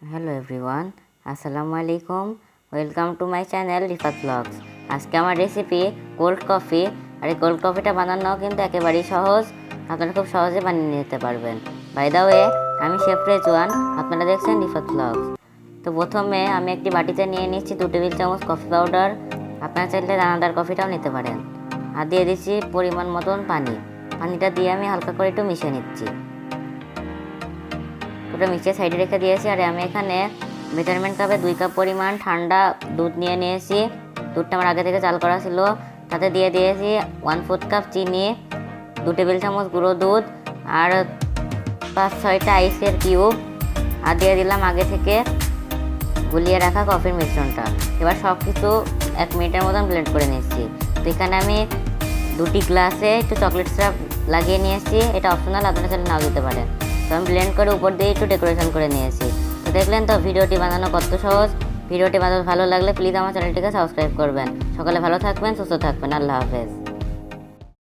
Hello everyone, আসসালামু আলাইকুম। Welcome to my channel RifatBlogs. আজকে আমার রেসিপি কোল্ড কফি। আর এই কোল্ড কফিটা বানানো কিন্তু একেবারেই সহজ, আপনারা খুব সহজে বানিয়ে নিতে পারবেন। বাই দ্য ওয়ে, আমি শেফ রেজওয়ান, আপনারা দেখছেন রিফাতব্লগস। তো প্রথমে আমি একটি বাটিতে নিয়ে নিচ্ছি 2 টেবিল চামচ কফি পাউডার। আপনারা চাইলে দানাদার কফিটাও নিতে পারেন। আর দিয়ে দিচ্ছি পরিমাণ মতন পানিটা দিয়ে আমি হালকা করে একটু মিশিয়ে নিচ্ছি। ওটা মিশিয়ে সাইডে রেখে দিয়েছি। আর আমি এখানে মেজারমেন্ট কাপে 2 কাপ পরিমাণ ঠান্ডা দুধ নিয়ে নিয়েছি। দুধটা আমার আগে থেকে চাল করা ছিল। তাতে দিয়ে দিয়েছি 1/4 কাপ চিনি, 2 টেবিল চামচ গুঁড়ো দুধ আর 5-6টা আইসের কিউব। আর দিয়ে দিলাম আগে থেকে গুলিয়ে রাখা কফির মিশ্রণটা। এবার সব কিছু 1 মিনিটের মতন ব্লেন্ড করে নিচ্ছি। তো এখানে আমি 2টি গ্লাসে একটু চকলেট সিরাপ লাগিয়ে নিয়েছি। এটা অপশনাল, আপনারা চাইলে নাও দিতে পারেন। তো আমি ব্লেন্ড করে উপর দিয়ে একটু ডেকোরেশন করে নিয়েছি। তো দেখলেন তো ভিডিওটি বানানো কত সহজ। ভিডিওটি বানানো ভালো লাগলে প্লিজ আমার চ্যানেলটিকে সাবস্ক্রাইব করবেন। সকালে ভালো থাকবেন, সুস্থ থাকবেন। আল্লাহ হাফেজ।